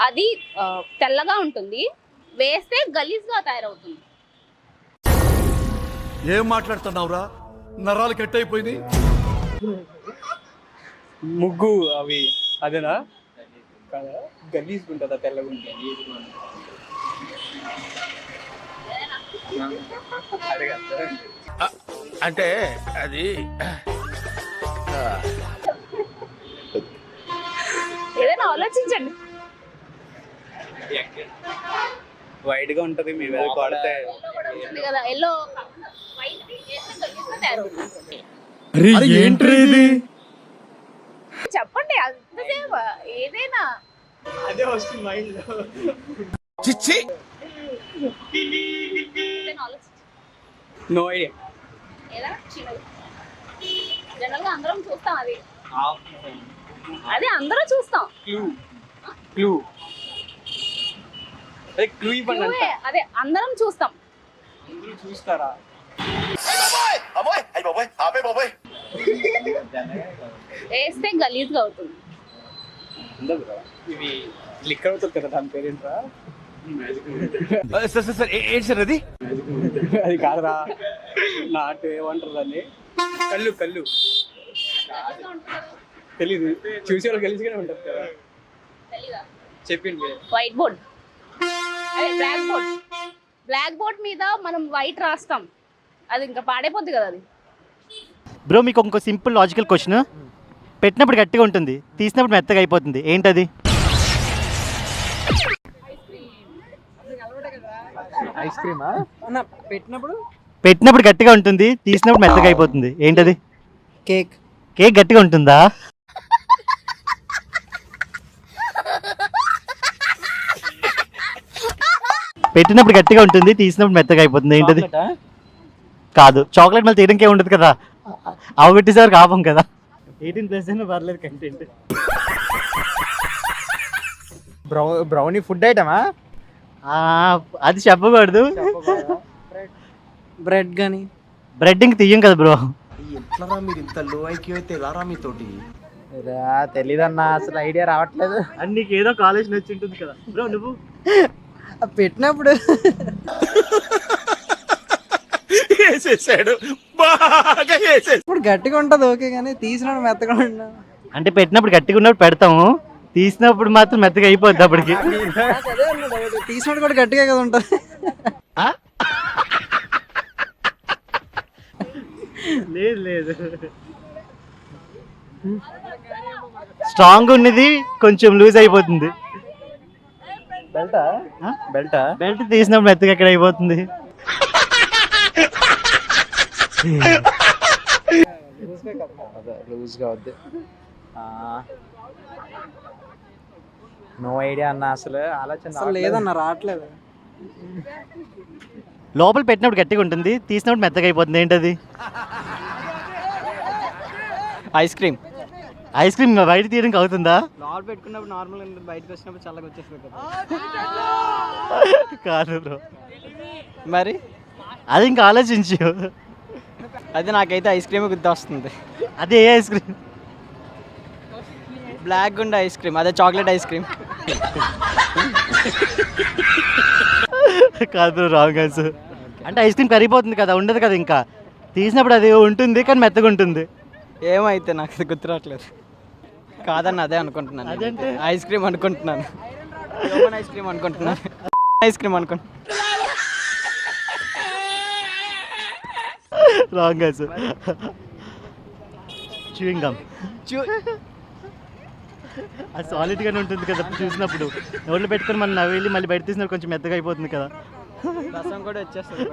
అది తెల్లగా ఉంటుంది, వేస్తే గలీజ్గా తయారవుతుంది. ఏం మాట్లాడుతున్నావురా, నరాలు కట్ అయిపోయింది. ముగ్గు అవి అదేనా కదా, గలీజ్గా ఉంటుందా తెల్లగా ఉంటుంది. అంటే అది ఏదైనా ఆలోచించండి. వైట్ గా ఉంటది, మీ మీద కొడితే కదా ఎల్లో వైట్ గలీజ్గా తయారవుతుంది. చెప్పండి, అంతసేపు ఏదైనా అదే వస్తుంది మైండ్ లో. చిచ్చి నో ఐడియా. ఏదైనా చిన్నది జనరల్ గా అందరం చూస్తాం. అది అందరూ చూస్తాం. క్లూ అదే క్లూ ఇవ్వండి. అదే అందరం చూస్తాం. అందరూ చూస్తారా? వేస్తే గలీజ్గా అవుతుంది. ఇవి లిక్కర్ అవుతుంది కదా, దాని పేరేంట్రా? సార్ ఏంటి సార్ అది? అది కాదురా, నాటు ఏమంటారు దాన్ని? కళ్ళు కళ్ళు తెలీదు, చూసే వాళ్ళు గలీజ్గానే ఉంటారు కదా. చెప్పింది వైట్ బోర్డ్, అదే బ్లాక్ బోర్డ్. బ్లాక్ బోర్డ్ మీద మనం వైట్ రాస్తాం, అది ఇంకా పాడైపోద్ది కదా అది. బ్రో మీకు ఇంకో సింపుల్ లాజికల్ క్వశ్చన్. పెట్టినప్పుడు గట్టిగా ఉంటుంది, తీసినప్పుడు మెత్తగా అయిపోతుంది, ఏంటది? ఐస్ క్రీమా? పెట్టినప్పుడు గట్టిగా ఉంటుంది, తీసినప్పుడు మెత్తగా అయిపోతుంది, ఏంటది? కేక్. కేక్ గట్టిగా ఉంటుందా? పెట్టినప్పుడు గట్టిగా ఉంటుంది, తీసినప్పుడు మెత్తగా అయిపోతుంది, ఏంటది? కాదు, చాక్లెట్ మళ్ళీ తీయడానికి ఉండదు కదా, అవగొట్టేసారి కాపం కదా. 18+ అయినా పర్లేదు కంటెంట్. Brownie food ఐటమా? అది చెప్పకూడదు. బ్రెడ్ కానీ. బ్రెడ్ ఇంక తీయం కదా బ్రో. ఎట్లరా మీరు ఇంత లో ఐక్యూ అయితే ఎలారా మీతోటి? తెలీదన్నా, అసలు ఐడియా రావట్లేదు. అని నీకు ఏదో కాలేజ్ నచ్చి ఉంటుంది కదా బ్రో. నువ్వు పెట్టినప్పుడు వేసేసాడు, బాగా వేసేసాడు. ఇప్పుడు గట్టిగా ఉంటది ఓకే, కానీ తీసినప్పుడు మెత్తగా ఉంటా. అంటే పెట్టినప్పుడు గట్టిగా ఉన్నప్పుడు పెడతాము, తీసినప్పుడు మాత్రం మెత్తగా అయిపోద్ది అప్పటికి. తీసినప్పుడు కూడా గట్టిగా కదా ఉంటది. లేదు లేదు, స్ట్రాంగ్ ఉన్నది కొంచెం లూజ్ అయిపోతుంది. బెల్టా? బెల్టా? బెల్ట్ తీసినప్పుడు మెత్తగా ఎక్కడ అయిపోతుంది? లూజ్గా వద్దు. నో ఐడియా అన్న, అసలు ఆలోచన లేదన్న, రావట్లేదు. లోపల పెట్టినప్పుడు గట్టిగా ఉంటుంది, తీసినప్పుడు మెత్తగా అయిపోతుంది, ఏంటది? Ice cream. ఐస్ క్రీమ్ బయట తీయడానికి అవుతుందా? లోపల పెట్టుకున్నప్పుడు నార్మల్ ఉంటుంది, బయటకు వచ్చినప్పుడు చల్లగా వచ్చేస్తుంది కదా. కాదు బ్రో, మరి అది ఇంకా ఆలోచించు. అది నాకైతే ఐస్ క్రీమ్ గుర్తు వస్తుంది. అదే ఏ ఐస్ క్రీమ్? బ్లాక్ ఉండే ఐస్ క్రీమ్, అదే చాక్లెట్ ఐస్ క్రీమ్. కాదు బ్రో, రాంగ్ ఆన్సర్. అంటే ఐస్ క్రీమ్ కరిగిపోతుంది కదా, ఉండదు కదా, ఇంకా తీసినప్పుడు అది ఉంటుంది కానీ మెత్తగా ఉంటుంది. ఏమైతే నాకు అది గుర్తు రావట్లేదు. కాదన్న, అదే అనుకుంటున్నాను. అదంటే ఐస్ క్రీమ్ అనుకుంటున్నాను. ఐస్ క్రీమ్ అనుకుంటున్నాను. ఐస్ క్రీమ్ అనుకుంటున్నాను. Wrong answer. Chewing gum. అది సాలిడ్ గానే ఉంటుంది కదా చూసినప్పుడు. నోట్లో పెట్టుకొని మనం నవ్వి మళ్ళీ బయట తీసినప్పుడు కొంచెం మెత్తగా అయిపోతుంది కదా. రసం కూడా వచ్చేస్తుంది.